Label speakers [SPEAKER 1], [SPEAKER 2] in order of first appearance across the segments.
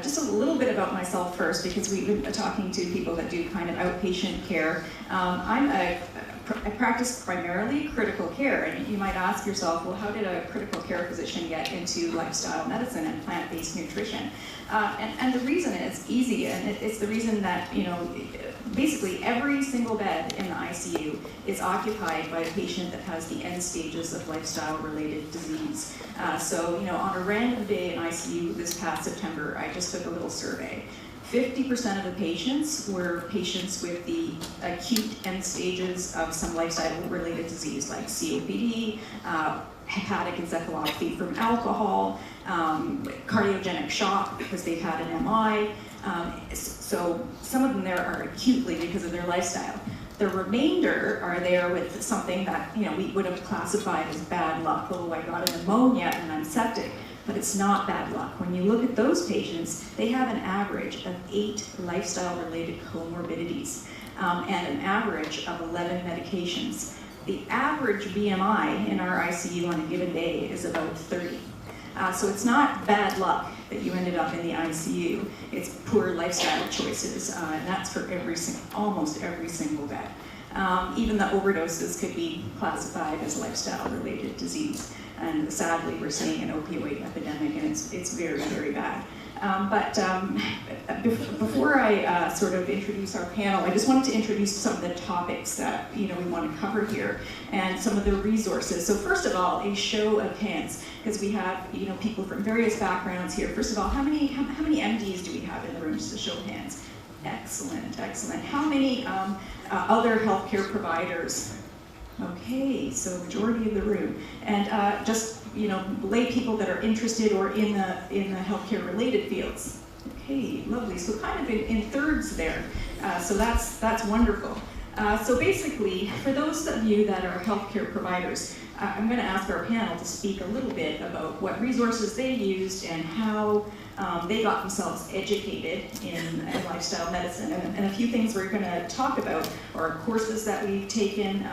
[SPEAKER 1] Just a little bit about myself first, because we've been talking to people that do kind of outpatient care. I practice primarily critical care, and you might ask yourself, well, how did a critical care physician get into lifestyle medicine and plant-based nutrition? And the reason is easy, and it's the reason that, basically every single bed in the ICU is occupied by a patient that has the end stages of lifestyle-related disease. On a random day in ICU this past September, I just took a little survey. 50% of the patients were patients with the acute end stages of some lifestyle-related disease like COPD, hepatic encephalopathy from alcohol, cardiogenic shock because they've had an MI. So some of them there are acutely because of their lifestyle. The remainder are there with something that we would have classified as bad luck. Oh, I got a pneumonia and I'm septic. But it's not bad luck. When you look at those patients, they have an average of 8 lifestyle-related comorbidities and an average of 11 medications. The average BMI in our ICU on a given day is about 30. So it's not bad luck that you ended up in the ICU. It's poor lifestyle choices, and that's for almost every single bed. Even the overdoses could be classified as lifestyle-related disease. And sadly, we're seeing an opioid epidemic, and it's very, very bad. Before I sort of introduce our panel, I just wanted to introduce some of the topics that we want to cover here and some of the resources. So first of all, a show of hands, because we have people from various backgrounds here. First of all, how many MDs do we have in the room? Just a show of hands. Excellent, excellent. How many other healthcare providers? Okay, so majority of the room, and just lay people that are interested or in the healthcare related fields. Okay, lovely. So kind of in thirds there. So that's wonderful. So basically, for those of you that are healthcare providers, I'm going to ask our panel to speak a little bit about what resources they used and how they got themselves educated in lifestyle medicine. And a few things we're going to talk about are courses that we've taken,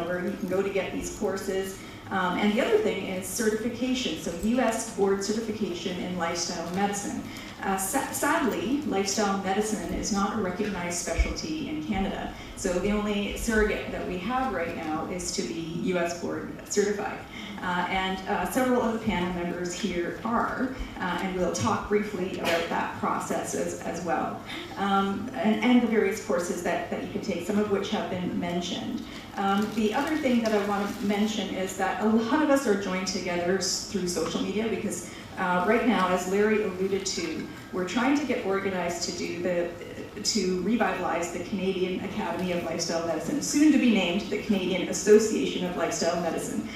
[SPEAKER 1] where you can go to get these courses. And the other thing is certification, so U.S. board certification in lifestyle medicine. Sadly, lifestyle medicine is not a recognized specialty in Canada. So the only surrogate that we have right now is to be U.S. board certified. Several of the panel members here are, and we'll talk briefly about that process as well. And the various courses that you can take, some of which have been mentioned. The other thing that I want to mention is that a lot of us are joined together through social media because right now, as Larry alluded to, we're trying to get organized to revitalize the Canadian Academy of Lifestyle Medicine, soon to be named the Canadian Association of Lifestyle Medicine.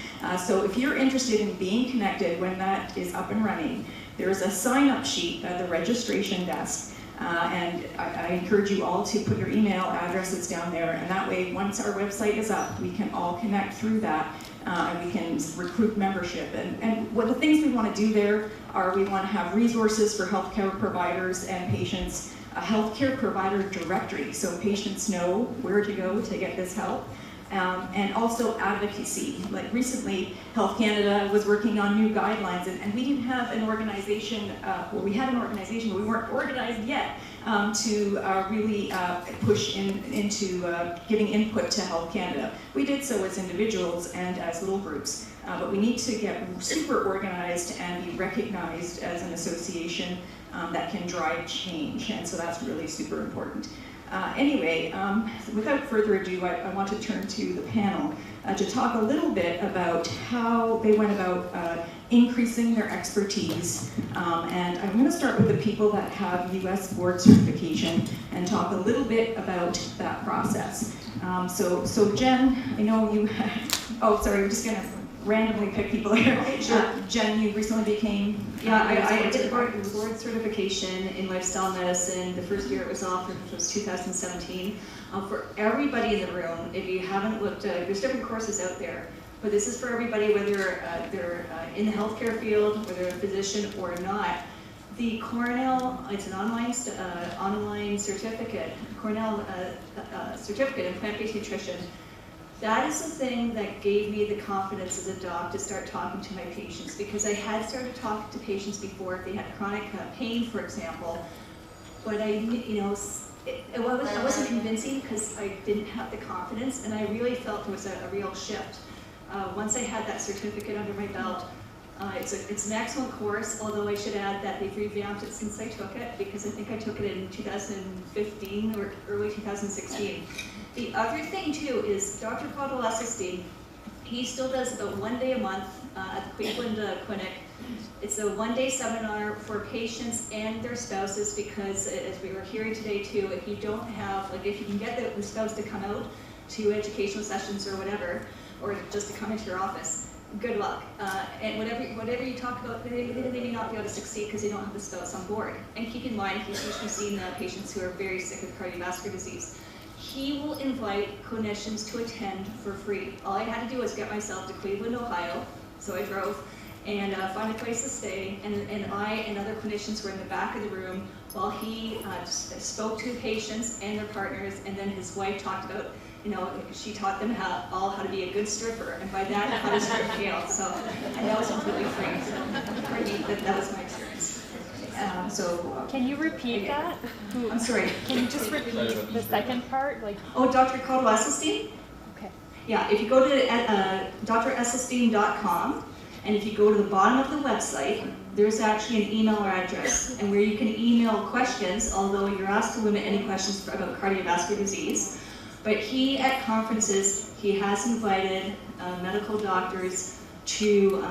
[SPEAKER 1] So if you're interested in being connected when that is up and running, there's a sign-up sheet at the registration desk. And I encourage you all to put your email addresses down there, and that way, once our website is up, we can all connect through that, and we can recruit membership. And what the things we want to do there are we want to have resources for healthcare providers and patients, a healthcare provider directory, so patients know where to go to get this help. And also advocacy. Like recently, Health Canada was working on new guidelines, and we didn't have an organization, well, we had an organization, but we weren't organized yet to really push into giving input to Health Canada. We did so as individuals and as little groups, but we need to get super organized and be recognized as an association that can drive change, and so that's really super important. Anyway, without further ado, I want to turn to the panel to talk a little bit about how they went about increasing their expertise. And I'm going to start with the people that have U.S. board certification and talk a little bit about that process. So Jen, I know you, oh, sorry, we're just going to randomly pick people here.
[SPEAKER 2] Okay, sure.
[SPEAKER 1] Jen, you recently became...
[SPEAKER 2] Yeah, I did board certification in lifestyle medicine. The first year it was offered, which was 2017. For everybody in the room, if you haven't looked at, there's different courses out there, but this is for everybody, whether they're in the healthcare field, whether they're a physician or not. The Cornell, it's an online certificate, Cornell certificate in plant-based nutrition. That is the thing that gave me the confidence as a doc to start talking to my patients, because I had started talking to patients before if they had chronic pain, for example, but I wasn't convincing because I didn't have the confidence, and I really felt there was a real shift. Once I had that certificate under my belt, it's an excellent course, although I should add that they've revamped it since I took it, because I think I took it in 2015 or early 2016. The other thing too is Dr. Theodorou, he still does about 1 day a month at the Cleveland Clinic. It's a 1-day seminar for patients and their spouses, because as we were hearing today too, if you don't have, like if you can get the spouse to come out to educational sessions or whatever, or just to come into your office, good luck. And whatever you talk about, they may not be able to succeed because they don't have the spouse on board. And keep in mind, he's usually seen patients who are very sick with cardiovascular disease. He will invite clinicians to attend for free. All I had to do was get myself to Cleveland, Ohio, so I drove, and find a place to stay, and I and other clinicians were in the back of the room while he spoke to patients and their partners, and then his wife talked about, she taught them all how to be a good stripper, and by that, how to strip Gail. So, and that was completely free. So, for me, that was my experience.
[SPEAKER 3] Can you repeat that?
[SPEAKER 2] I'm sorry.
[SPEAKER 3] Can you just repeat the second part?
[SPEAKER 2] Oh, Dr. Theodorou?
[SPEAKER 3] Okay.
[SPEAKER 2] Yeah, if you go to dresselstein.com, and if you go to the bottom of the website, there's actually an email address, and where you can email questions, although you're asked to limit any questions about cardiovascular disease. But he, at conferences, he has invited medical doctors to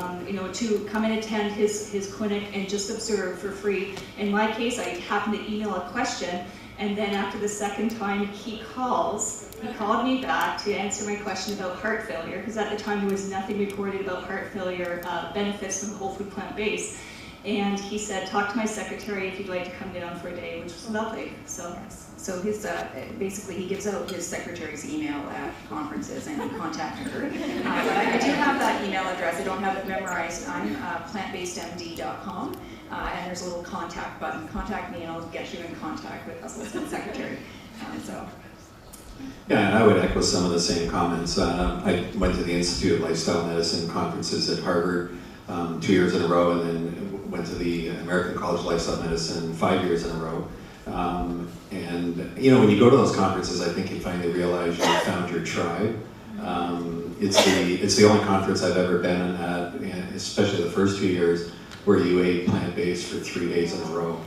[SPEAKER 2] come and attend his clinic and just observe for free. In my case, I happened to email a question, and then after the second time he called me back to answer my question about heart failure, because at the time there was nothing reported about heart failure benefits from whole food plant-based. And he said, talk to my secretary if you'd like to come down for a day, which was lovely.
[SPEAKER 1] So his basically he gives out his secretary's email at conferences and you contact her. But I do have that email address. I don't have it memorized. I'm plantbasedmd.com, and there's a little contact button. Contact me and I'll get you in contact with Russell's secretary.
[SPEAKER 4] Yeah, and I would echo some of the same comments. I went to the Institute of Lifestyle Medicine conferences at Harvard 2 years in a row, and then went to the American College of Lifestyle Medicine 5 years in a row. And when you go to those conferences, I think you finally realize you found your tribe. It's the only conference I've ever been at, especially the first 2 years, where you ate plant-based for 3 days in a row.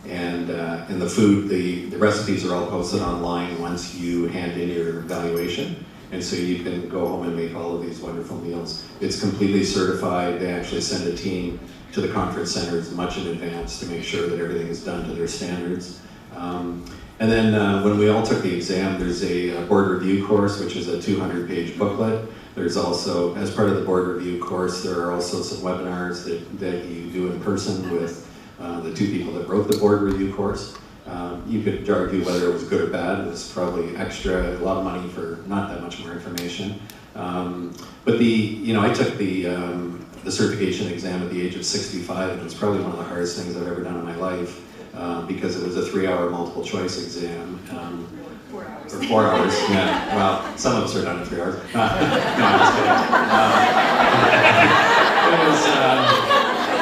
[SPEAKER 4] And the food, the recipes are all posted online once you hand in your evaluation. And so you can go home and make all of these wonderful meals. It's completely certified. They actually send a team to the conference centers much in advance to make sure that everything is done to their standards. And then when we all took the exam, there's a board review course, which is a 200-page booklet. There's also, as part of the board review course, there are also some webinars that you do in person with the two people that wrote the board review course. You could argue whether it was good or bad. It was probably extra, a lot of money for not that much more information. But I took the certification exam at the age of 65, and it was probably one of the hardest things I've ever done in my life because it was a 3-hour multiple choice exam.
[SPEAKER 2] 4 hours.
[SPEAKER 4] Or 4 hours, yeah. Well, some of us are done in 3 hours. No, I'm just kidding.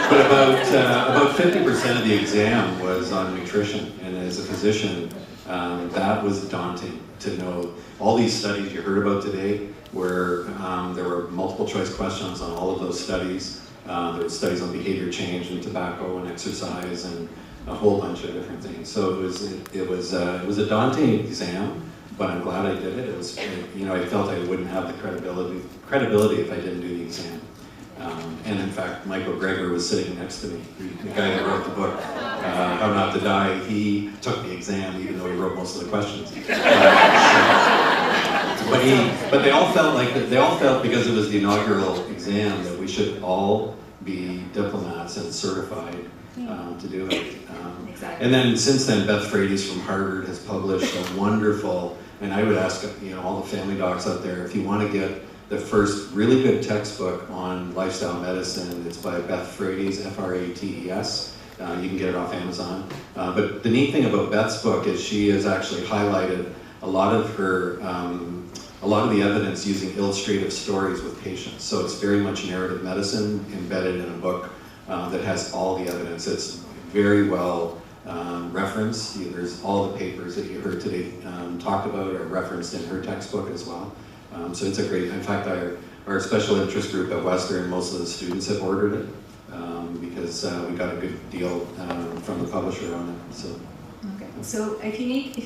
[SPEAKER 4] But about 50% of the exam was on nutrition, and as a physician, that was daunting to know all these studies you heard about today, where there were multiple choice questions on all of those studies. There were studies on behavior change and tobacco and exercise and a whole bunch of different things. So it was a daunting exam, but I'm glad I did it. It was, I felt I wouldn't have the credibility if I didn't do the exam. And in fact, Michael Greger was sitting next to me, the guy that wrote the book, How Not to Die. He took the exam, even though he wrote most of the questions. But they all felt because it was the inaugural exam that we should all be diplomats and certified to do it.
[SPEAKER 1] Exactly.
[SPEAKER 4] And then since then, Beth Frades from Harvard has published a wonderful, and I would ask all the family docs out there, if you want to get the first really good textbook on lifestyle medicine, it's by Beth Frades, F-R-A-T-E-S. You can get it off Amazon. But the neat thing about Beth's book is she has actually highlighted a lot of her a lot of the evidence using illustrative stories with patients. So it's very much narrative medicine embedded in a book that has all the evidence. It's very well referenced. There's all the papers that you heard today talked about are referenced in her textbook as well. So it's a great, in fact, our special interest group at Western, most of the students have ordered it because we got a good deal from the publisher on it. So.
[SPEAKER 1] Okay. So if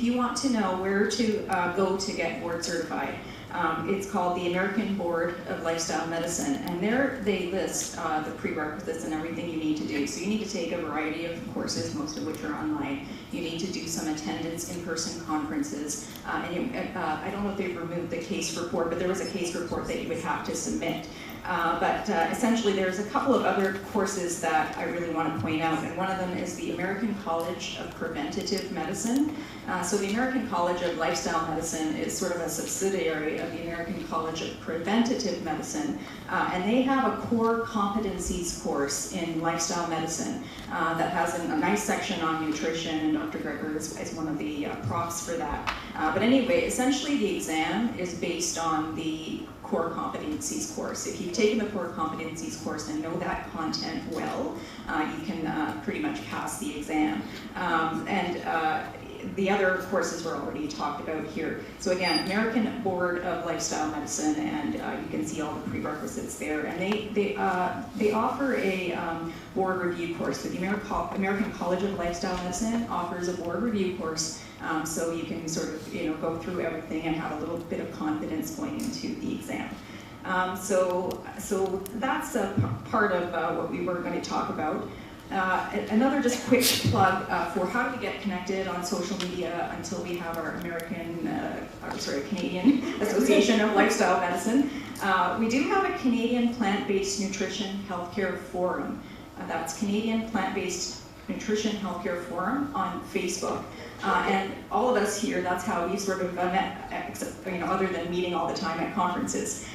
[SPEAKER 1] you want to know where to go to get board certified, it's called the American Board of Lifestyle Medicine, and there they list the prerequisites and everything you need to do. So you need to take a variety of courses, most of which are online. You need to do some attendance in-person conferences. I don't know if they've removed the case report, but there was a case report that you would have to submit. Essentially there's a couple of other courses that I really want to point out, and one of them is the American College of Preventative Medicine. So the American College of Lifestyle Medicine is sort of a subsidiary of the American College of Preventative Medicine, and they have a core competencies course in lifestyle medicine that has a nice section on nutrition, and Dr. Greger is one of the profs for that. But anyway, essentially the exam is based on the core competencies course. If you've taken the core competencies course and know that content well, you can pretty much pass the exam. The other courses were already talked about here. So again, American Board of Lifestyle Medicine, and you can see all the prerequisites there. And they offer a board review course. So the American College of Lifestyle Medicine offers a board review course, so you can sort of go through everything and have a little bit of confidence going into the exam. So that's a part of what we were going to talk about. Another just quick plug for how do we get connected on social media until we have our Canadian Association of Lifestyle Medicine. We do have a Canadian Plant-Based Nutrition Healthcare Forum. That's Canadian Plant-Based Nutrition Healthcare Forum on Facebook. And all of us here, that's how we sort of met, other than meeting all the time at conferences.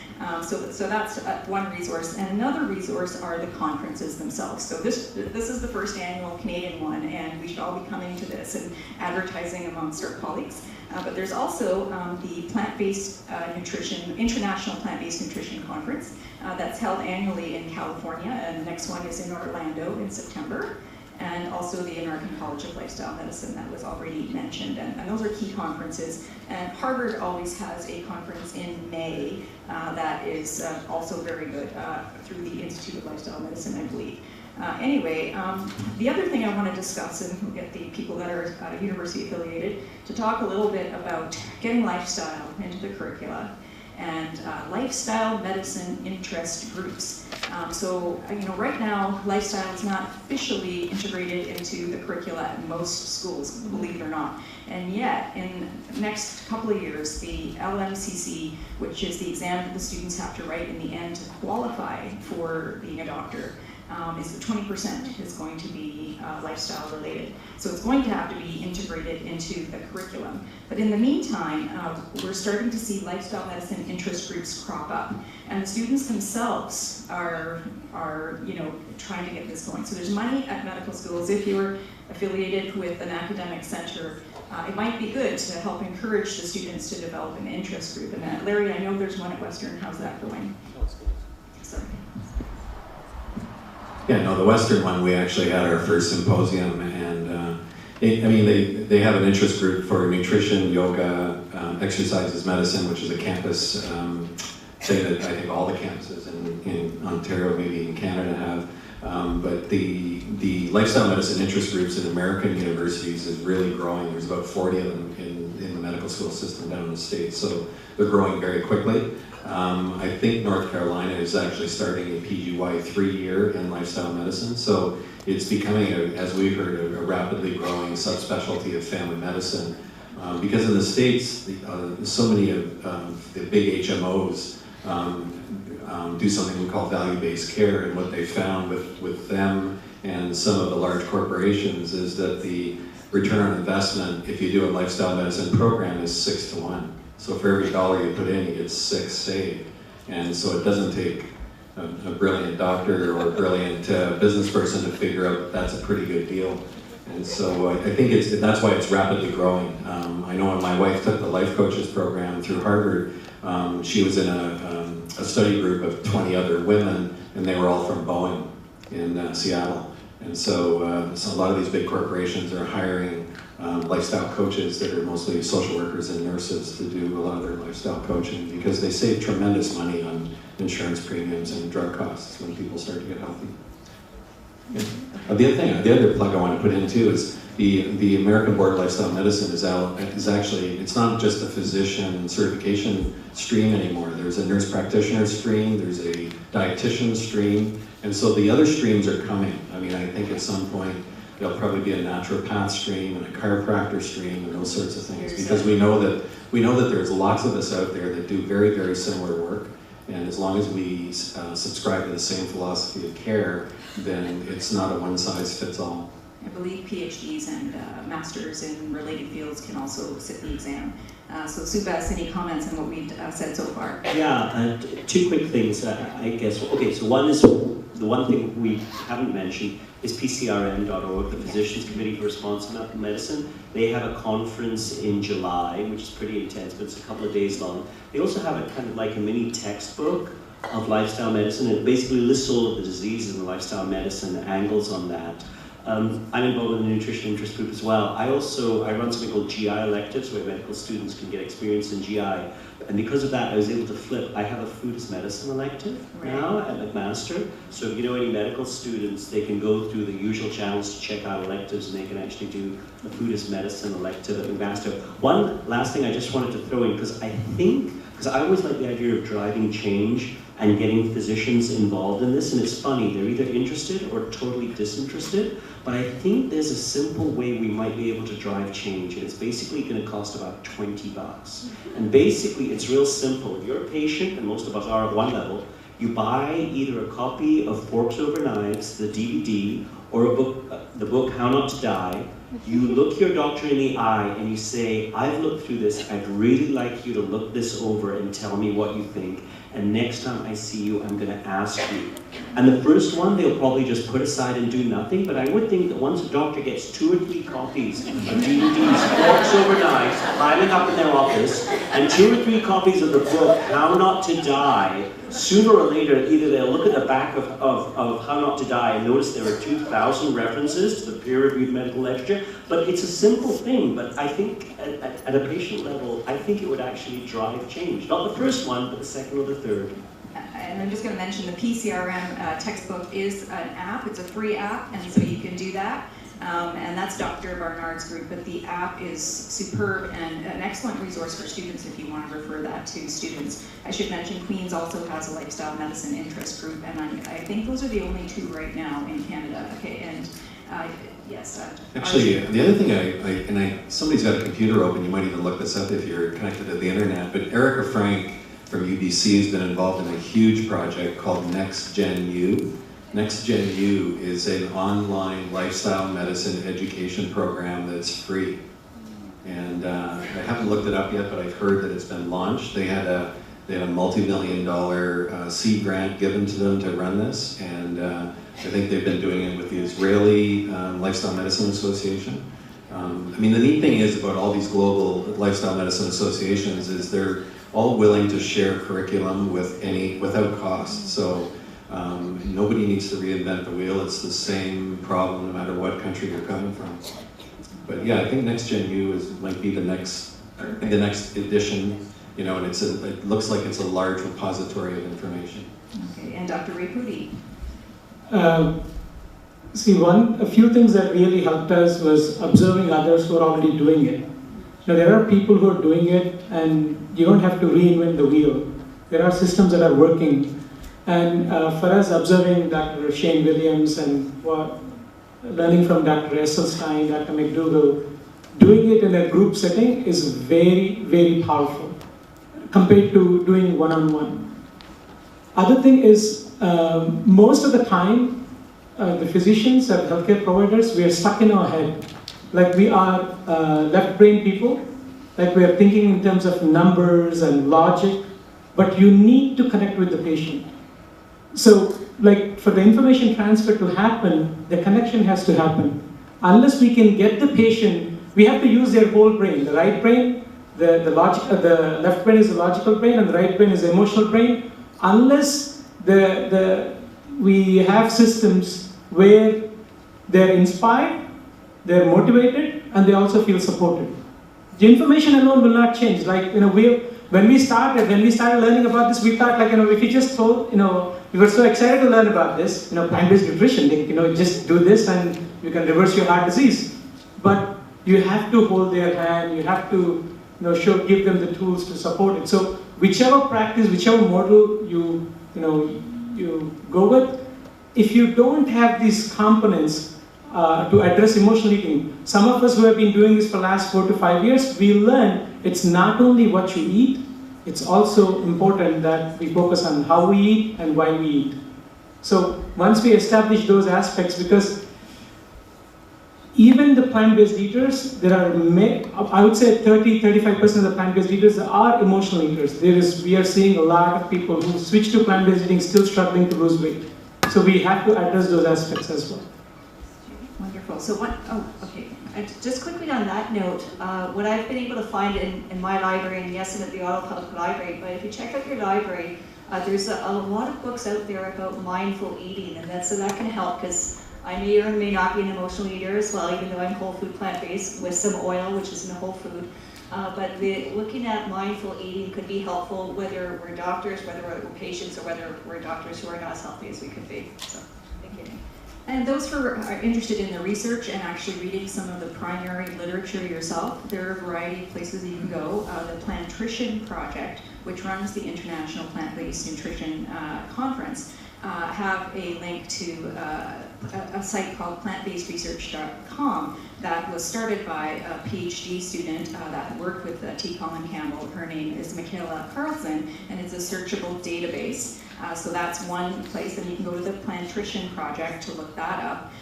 [SPEAKER 1] So that's one resource, and another resource are the conferences themselves. So this is the first annual Canadian one, and we should all be coming to this and advertising amongst our colleagues. But there's also the Plant-Based Nutrition, International Plant-Based Nutrition Conference that's held annually in California, and the next one is in Orlando in September. And also the American College of Lifestyle Medicine that was already mentioned, and those are key conferences. And Harvard always has a conference in May that is also very good through the Institute of Lifestyle Medicine, I believe. Anyway, the other thing I want to discuss, and we'll get the people that are university affiliated to talk a little bit about getting lifestyle into the curricula and lifestyle medicine interest groups. Right now, lifestyle is not officially integrated into the curricula at most schools, believe it or not. And yet, in the next couple of years, the LMCC, which is the exam that the students have to write in the end to qualify for being a doctor, is 20% is going to be lifestyle related. So it's going to have to be integrated into the curriculum. But in the meantime, we're starting to see lifestyle medicine interest groups crop up. And the students themselves are trying to get this going. So there's money at medical schools. If you're affiliated with an academic center, it might be good to help encourage the students to develop an interest group. And Larry, I know there's one at Western. How's that going? Sorry.
[SPEAKER 4] Yeah, no, the Western one, we actually had our first symposium, and they have an interest group for nutrition, yoga, exercises medicine, which is a campus thing that I think all the campuses in Ontario, maybe in Canada have. But the lifestyle medicine interest groups in American universities is really growing. There's about 40 of them in the medical school system down in the States, so they're growing very quickly. I think North Carolina is actually starting a PGY 3-year in lifestyle medicine, so it's becoming, as we've heard, a rapidly growing subspecialty of family medicine. Because in the States, so many of the big HMOs do something we call value-based care, and what they found with them and some of the large corporations is that the return on investment, if you do a lifestyle medicine program, is 6 to 1. So for every dollar you put in, you get 6 saved. And so it doesn't take a brilliant doctor or a brilliant business person to figure out that that's a pretty good deal. And so I think that's why it's rapidly growing. I know when my wife took the Life Coaches program through Harvard, she was in a study group of 20 other women, and they were all from Boeing in Seattle. And so a lot of these big corporations are hiring lifestyle coaches that are mostly social workers and nurses to do a lot of their lifestyle coaching, because they save tremendous money on insurance premiums and drug costs when people start to get healthy. Yeah. The other plug I want to put in too is the American Board of Lifestyle Medicine is actually, it's not just a physician certification stream anymore. There's a nurse practitioner stream, there's a dietitian stream, and so the other streams are coming. I mean, I think at some point there'll probably be a naturopath stream and a chiropractor stream and those sorts of things, because we know that there's lots of us out there that do very, very similar work. And as long as we subscribe to the same philosophy of care, then it's not a one-size-fits-all.
[SPEAKER 1] I believe PhDs and masters in related fields can also sit the exam. So Subhas, any comments on what we've said so far?
[SPEAKER 5] Yeah, two quick things, I guess. Okay, so one is, the one thing we haven't mentioned is PCRM.org, the Physicians Committee for Responsive Medicine. They have a conference in July, which is pretty intense, but it's a couple of days long. They also have a kind of like a mini textbook of lifestyle medicine. It basically lists all of the diseases in lifestyle medicine, angles on that. I'm involved in the nutrition interest group as well. I run something called GI electives, where medical students can get experience in GI. And because of that, I was able to flip. I have a food as medicine elective now at McMaster. So if you know any medical students, they can go through the usual channels to check out electives, and they can actually do the food as medicine elective at McMaster. One last thing I just wanted to throw in, because I always like the idea of driving change and getting physicians involved in this, and it's funny, they're either interested or totally disinterested, but I think there's a simple way we might be able to drive change, and it's basically going to cost about $20. And basically, it's real simple. If you're a patient, and most of us are at one level, you buy either a copy of Forks Over Knives, the DVD, or a book, the book How Not to Die. You look your doctor in the eye and you say, I've looked through this, I'd really like you to look this over and tell me what you think. And next time I see you, I'm going to ask you. And the first one, they'll probably just put aside and do nothing, but I would think that once a doctor gets 2 or 3 copies of DVDs, Forks Over Knives, piling up in their office, and 2 or 3 copies of the book, How Not to Die, sooner or later, either they'll look at the back of How Not to Die and notice there are 2,000 references to the peer-reviewed medical literature, but it's a simple thing, but I think at a patient level, I think it would actually drive change. Not the first one, but the second or the third.
[SPEAKER 1] And I'm just going to mention the PCRM textbook is an app. It's a free app, and so you can do that. And that's Dr. Barnard's group, but the app is superb and an excellent resource for students if you want to refer that to students. I should mention Queen's also has a lifestyle medicine interest group, and I think those are the only 2 right now in Canada. Okay, and yes.
[SPEAKER 4] Actually, the other thing somebody's got a computer open, you might even look this up if you're connected to the internet, but Erica Frank from UBC has been involved in a huge project called Next Gen U. Next Gen U is an online lifestyle medicine education program that's free. And I haven't looked it up yet, but I've heard that it's been launched. They had a multi-million-dollar seed grant given to them to run this, and I think they've been doing it with the Israeli Lifestyle Medicine Association. I mean, the neat thing is about all these global lifestyle medicine associations is they're all willing to share curriculum without cost. So nobody needs to reinvent the wheel. It's the same problem no matter what country you're coming from. But yeah, I think Next Gen U might be the next edition. You know, and it looks like it's a large repository of information.
[SPEAKER 1] Okay, and Dr. Repudi.
[SPEAKER 6] A few things that really helped us was observing others who are already doing it. Now, there are people who are doing it, and you don't have to reinvent the wheel. There are systems that are working. And for us, observing Dr. Shane Williams and learning from Dr. Esselstein, Dr. McDougall, doing it in a group setting is very, very powerful compared to doing one-on-one. Other thing is, most of the time, the physicians and healthcare providers, we are stuck in our head. Like we are left-brain people, like we are thinking in terms of numbers and logic, but you need to connect with the patient. So, like for the information transfer to happen, the connection has to happen. unless we can get the patient, we have to use their whole brain, the right brain, the left brain is the logical brain, and the right brain is the emotional brain. Unless we have systems where they're inspired, they're motivated, and they also feel supported. The information alone will not change. Like, when we started learning about this, we thought, like, if you just told, we were so excited to learn about this, plant-based nutrition, just do this and you can reverse your heart disease. But you have to hold their hand, you have to, give them the tools to support it. So whichever practice, whichever model you go with, if you don't have these components to address emotional eating, some of us who have been doing this for the last 4 to 5 years, we learn it's not only what you eat, it's also important that we focus on how we eat and why we eat. So once we establish those aspects, because even the plant-based eaters, there are, I would say 30-35% of the plant-based eaters are emotional eaters. We are seeing a lot of people who switch to plant-based eating still struggling to lose weight. So we have to address those aspects as well.
[SPEAKER 2] Wonderful. So okay. Just quickly on that note, what I've been able to find in my library, and yes, and at the Ottawa Public Library, but if you check out your library, there's a lot of books out there about mindful eating, and so that can help, because I may or may not be an emotional eater as well, even though I'm whole food plant-based with some oil, which isn't a whole food. But looking at mindful eating could be helpful, whether we're doctors, whether we're patients, or whether we're doctors who are not as healthy as we could be. So, thank you.
[SPEAKER 1] And those who are interested in the research and actually reading some of the primary literature yourself, there are a variety of places that you can go. The Plantrition Project, which runs the International Plant-Based Nutrition Conference, have a link to a site called plantbasedresearch.com that was started by a PhD student that worked with T. Colin Campbell. Her name is Michaela Carlson, and it's a searchable database. So that's one place, and you can go to the Plantrition Project to look that up.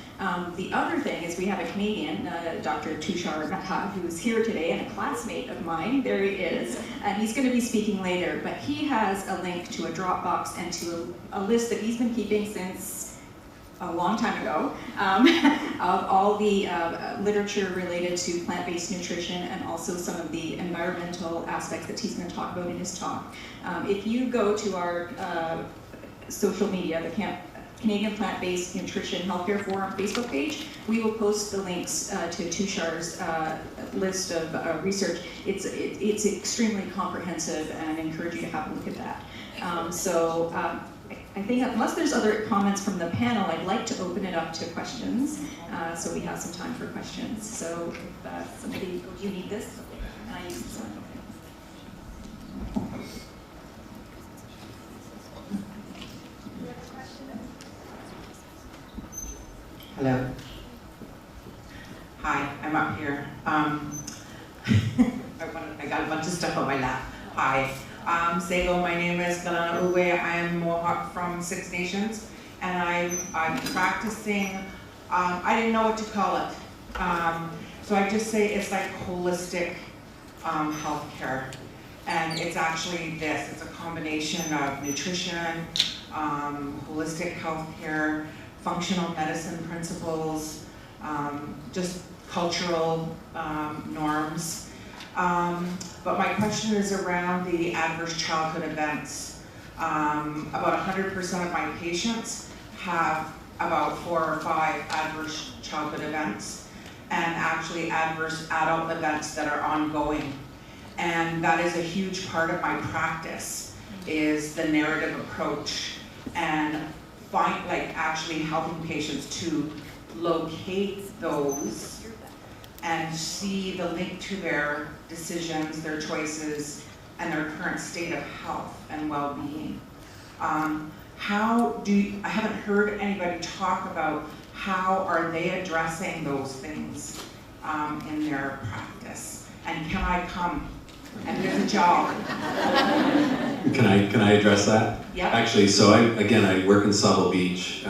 [SPEAKER 1] The other thing is we have a Canadian, Dr. Tushar Nahad, who's here today, and a classmate of mine. There he is, and he's going to be speaking later. But he has a link to a Dropbox and to a list that he's been keeping since a long time ago of all the literature related to plant-based nutrition, and also some of the environmental aspects that he's going to talk about in his talk. If you go to our social media, the Canadian Plant-Based Nutrition Healthcare Forum Facebook page, we will post the links to Tushar's list of research. It's extremely comprehensive, and I encourage you to have a look at that. I think unless there's other comments from the panel, I'd like to open it up to questions, so we have some time for questions. So if somebody, do you need this? And I use this one.
[SPEAKER 7] Hello. Hi, I'm up here. I got a bunch of stuff on my lap. Hi. Sego, my name is Galana Uwe. I am Mohawk from Six Nations, and I'm practicing, I didn't know what to call it. So I just say it's like holistic healthcare. And it's actually this, it's a combination of nutrition, holistic healthcare, functional medicine principles, just cultural norms. But my question is around the adverse childhood events. About 100% of my patients have about 4 or 5 adverse childhood events, and actually adverse adult events that are ongoing. And that is a huge part of my practice, is the narrative approach, and actually helping patients to locate those and see the link to their decisions, their choices, and their current state of health and well-being. I haven't heard anybody talk about how are they addressing those things in their practice, and can I come and do the job?
[SPEAKER 4] Can I address that?
[SPEAKER 7] Yeah.
[SPEAKER 4] Actually, so I work in Sauble Beach.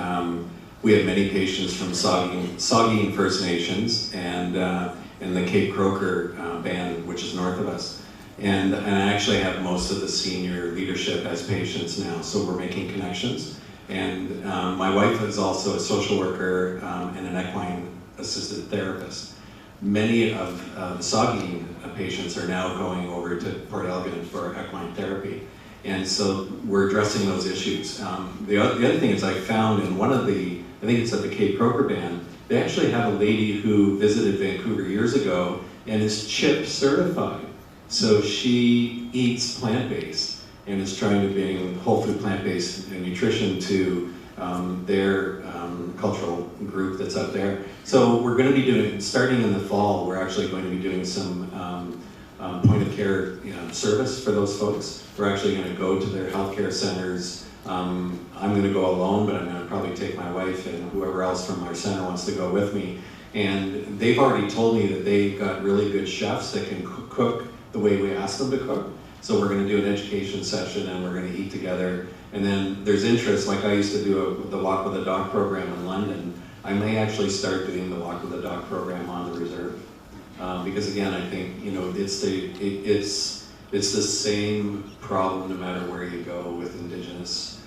[SPEAKER 4] We have many patients from Saugeen First Nations and the Cape Croker band, which is north of us. And I actually have most of the senior leadership as patients now, so we're making connections. And my wife is also a social worker and an equine assisted therapist. Many of the Saugeen patients are now going over to Port Elgin for equine therapy. And so we're addressing those issues. The other thing is I found in one of the, I think it's at the Cape Croker Band, they actually have a lady who visited Vancouver years ago and is CHIP certified. So she eats plant-based and is trying to bring whole food plant-based nutrition to their cultural group that's up there. So we're going to be doing, starting in the fall, we're actually going to be doing some point of care service for those folks. We're actually going to go to their healthcare centers. I'm going to go alone, but I'm going to probably take my wife and whoever else from our center wants to go with me. And they've already told me that they've got really good chefs that can cook the way we ask them to cook. So we're going to do an education session and we're going to eat together. And then there's interest, like I used to do the Walk with a Dog program in London. I may actually start doing the Walk with a Dog program on the reserve. Because again, I think, you know, it's the same problem no matter where you go with Indigenous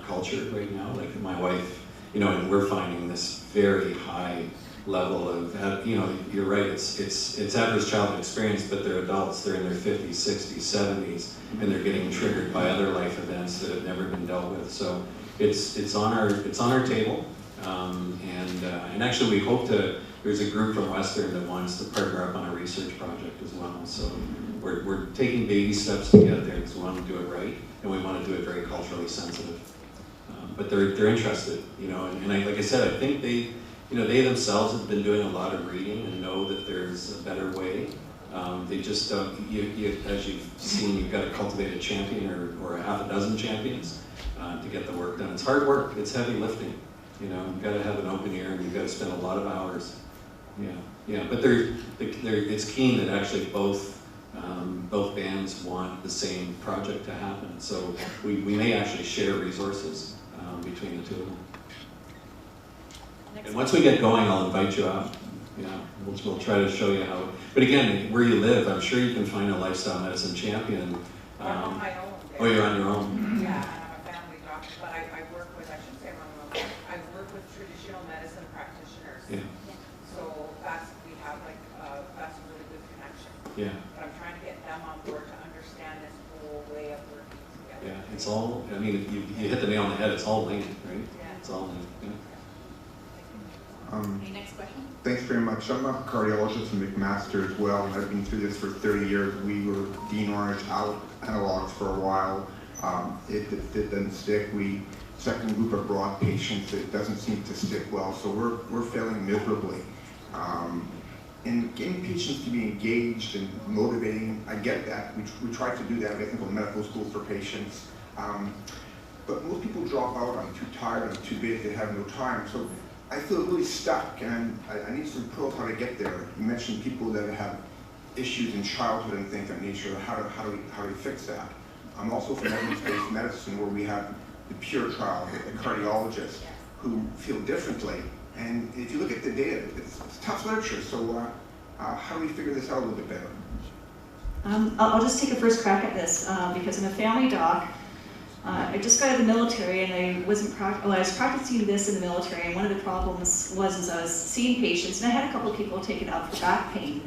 [SPEAKER 4] culture right now. Like my wife, you know, and we're finding this very high level of, you know, you're right, it's adverse childhood experience, but they're adults, they're in their 50s, 60s, 70s, and they're getting triggered by other life events that have never been dealt with. So it's on our table, and actually we hope to. There's a group from Western that wants to partner up on a research project as well. So we're taking baby steps to get there because we want to do it right, and we want to do it very culturally sensitive. But they're interested, you know, and like I said, I think they themselves have been doing a lot of reading and know that there's a better way. They just don't, as you've seen, you've got to cultivate a champion or a half a dozen champions to get the work done. It's hard work, it's heavy lifting. You know, you've got to have an open ear and you've got to spend a lot of hours. Yeah, but it's keen that actually both bands want the same project to happen. So we may actually share resources between the two of them. And once we get going, I'll invite you out. Yeah, we'll try to show you how. But again, where you live, I'm sure you can find a lifestyle medicine champion.
[SPEAKER 7] I'm on my own.
[SPEAKER 4] Oh, you're on your own.
[SPEAKER 7] Yeah, and I'm a family doctor, but I work with, I shouldn't say I'm on my own, I work with traditional medicine practitioners.
[SPEAKER 4] Yeah.
[SPEAKER 7] So we have that's a really good connection.
[SPEAKER 4] Yeah.
[SPEAKER 7] But I'm trying to get them on board to understand this whole way of working together.
[SPEAKER 4] Yeah, it's all, I mean, you hit the nail on the head, it's all linked, right?
[SPEAKER 7] Yeah.
[SPEAKER 4] It's all linked, yeah.
[SPEAKER 1] Okay, next question.
[SPEAKER 8] Thanks very much. I'm a cardiologist and McMaster as well, and I've been through this for 30 years. We were Dean Orange analogs for a while. It didn't stick. Second group of broad patients, it doesn't seem to stick well, so we're failing miserably. And getting patients to be engaged and motivating, I get that. We try to do that, I think, on medical school for patients. But most people drop out. I'm too tired, I'm too busy, they have no time. So I feel really stuck, and I need some pearls how to get there. You mentioned people that have issues in childhood and things of that nature. How do we fix that? I'm also from evidence-based medicine, where we have the PURE trial, the cardiologists who feel differently. And if you look at the data, it's tough literature. So how do we figure this out a little bit better?
[SPEAKER 2] I'll just take a first crack at this because I'm a family doc. I just got out of the military, and I was practicing this in the military, and one of the problems was I was seeing patients, and I had a couple of people take it out for back pain,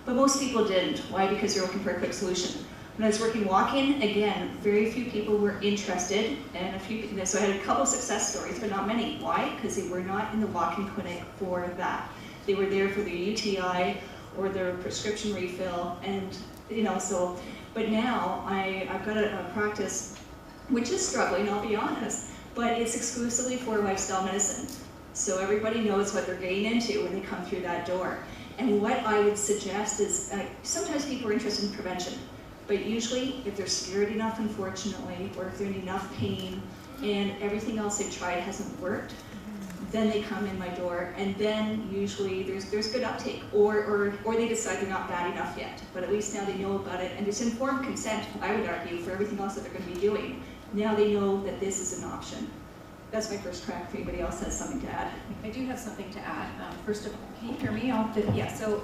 [SPEAKER 2] but most people didn't. Why? Because they're looking for a quick solution. When I was working walk-in, again, very few people were interested, and so I had a couple of success stories, but not many. Why? Because they were not in the walk-in clinic for that. They were there for their UTI or their prescription refill, and so. But now I've got a practice which is struggling, I'll be honest, but it's exclusively for lifestyle medicine. So everybody knows what they're getting into when they come through that door. And what I would suggest is, sometimes people are interested in prevention, but usually if they're scared enough, unfortunately, or if they're in enough pain and everything else they've tried hasn't worked, then they come in my door, and then usually there's good uptake, or they decide they're not bad enough yet, but at least now they know about it, and there's informed consent, I would argue, for everything else that they're going to be doing. Now they know that this is an option. That's my first crack. If anybody else has something to add.
[SPEAKER 9] I do have something to add. First of all, can you hear me? Yeah, so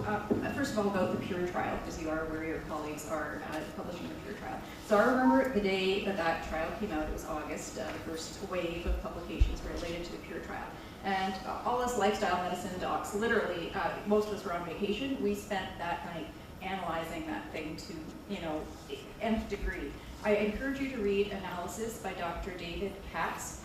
[SPEAKER 9] first of all, about the PURE trial, because you are aware your colleagues are publishing the PURE trial. So I remember the day that trial came out, it was August, the first wave of publications related to the PURE trial. And all us lifestyle medicine docs, literally, most of us were on vacation. We spent that night analyzing that thing to, you know, nth degree. I encourage you to read Analysis by Dr. David Katz.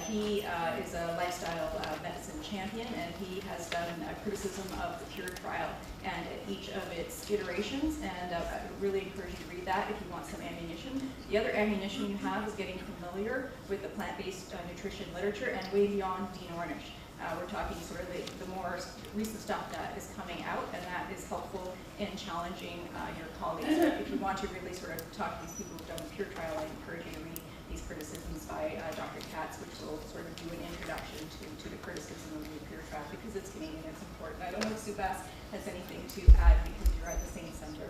[SPEAKER 9] He is a lifestyle medicine champion, and he has done a criticism of the PURE trial and each of its iterations, and I really encourage you to read that if you want some ammunition. The other ammunition you have is getting familiar with the plant-based nutrition literature and way beyond Dean Ornish. We're talking sort of the more recent stuff that is coming out, and that is helpful in challenging your colleagues. If you want to really sort of talk to these people who've done the PURE trial, I encourage you to read these criticisms by Dr. Katz, which will sort of do an introduction to the criticism of the PURE trial, because it's Canadian, it's important. I don't know if Sue Bass has anything to add, because you're at the same center.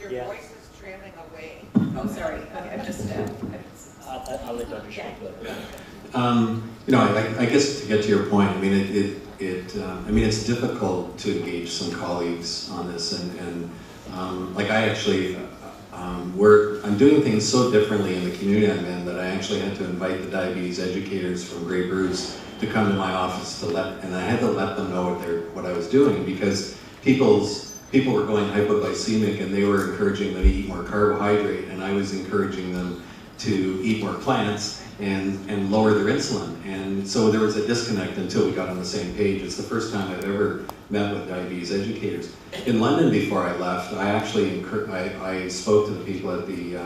[SPEAKER 7] Your voice is trailing away.
[SPEAKER 9] Oh, sorry. Okay, I'm just.
[SPEAKER 5] I'll let Dr. Schmidt go.
[SPEAKER 4] You know, I guess to get to your point, I mean, I mean, it's difficult to engage some colleagues on this, and like I actually, I'm doing things so differently in the community I'm in that I actually had to invite the diabetes educators from Grey Bruce to come to my office and I had to let them know what I was doing, because people were going hypoglycemic and they were encouraging them to eat more carbohydrate, and I was encouraging them to eat more plants and lower their insulin. And so there was a disconnect until we got on the same page. It's the first time I've ever met with diabetes educators. In London, before I left, I actually I spoke to the people at the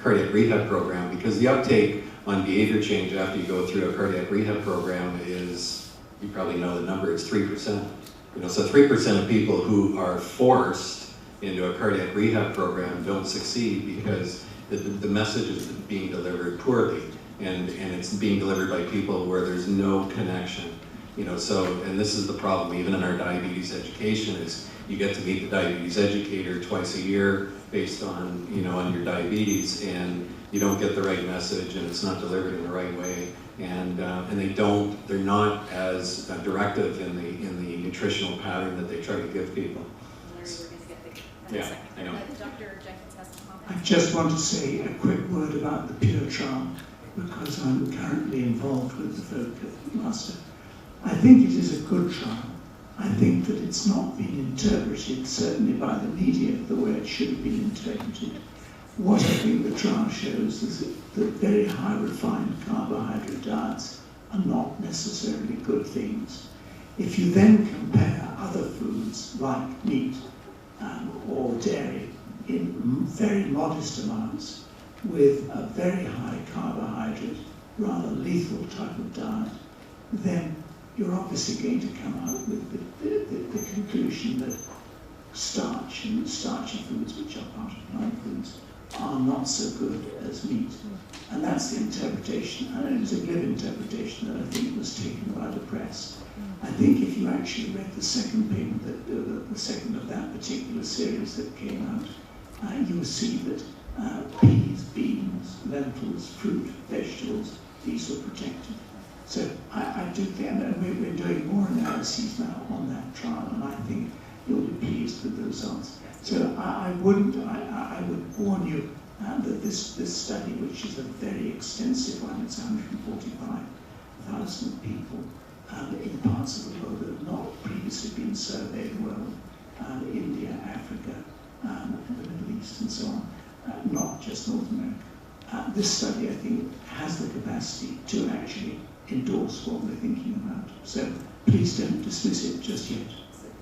[SPEAKER 4] cardiac rehab program, because the uptake on behavior change after you go through a cardiac rehab program is, you probably know the number, it's 3%. You know, so 3% of people who are forced into a cardiac rehab program don't succeed, because the message is being delivered poorly, and it's being delivered by people where there's no connection. You know, so, and this is the problem even in our diabetes education, is you get to meet the diabetes educator twice a year based on, you know, on your diabetes, and you don't get the right message, and it's not delivered in the right way, and they're not as directive in the nutritional pattern that they try to give people. Yeah, I know.
[SPEAKER 9] Dr. Jenkins has some comments.
[SPEAKER 10] I just want to say a quick word about the PURE trial, because I'm currently involved with the folk at Master. I think it is a good trial. I think that it's not been interpreted, certainly by the media, the way it should have been interpreted. What I think the trial shows is that very high refined carbohydrate diets are not necessarily good things. If you then compare other foods like meat or dairy in very modest amounts with a very high carbohydrate, rather lethal type of diet, then you're obviously going to come out with the conclusion that starch and starchy foods, which are part of plant foods, are not so good as meat. And that's the interpretation, and it was a glib interpretation that I think was taken by the press. I think if you actually read the second paper, the second of that particular series that came out, you will see that peas, beans, lentils, fruit, vegetables, these were protected. So I do think, and we're doing more analyses now on that trial, and I think you'll be pleased with the results. So I would warn you that this study, which is a very extensive one, it's 145,000 people in parts of the world that have not previously been surveyed, well, India, Africa, the Middle East, and so on, not just North America. This study, I think, has the capacity to actually endorse what we're thinking about. So please don't dismiss it just yet.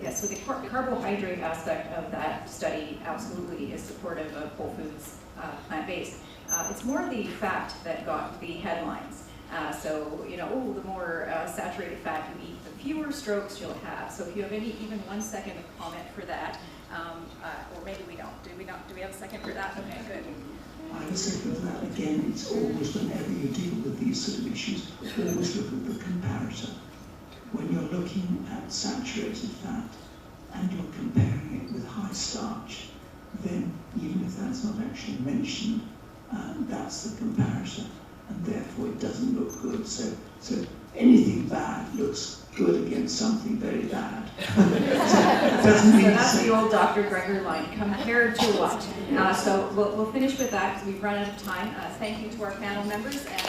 [SPEAKER 9] Yes, so the carbohydrate aspect of that study absolutely is supportive of whole foods, plant-based. It's more the fat that got the headlines. So, you know, the more saturated fat you eat, the fewer strokes you'll have. So if you have even 1 second of comment for that, or maybe we don't. Do we have a second for that? Okay, good.
[SPEAKER 10] I have a second for that. Again, it's always, whenever you deal with these sort of issues, always look at the comparator. When you're looking at saturated fat and you're comparing it with high starch, then even if that's not actually mentioned, that's the comparator, and therefore it doesn't look good. So anything bad looks good against something very bad. So
[SPEAKER 9] that's the old Dr. Greger line, compared to what? So we'll finish with that because we've run out of time. Thank you to our panel members. And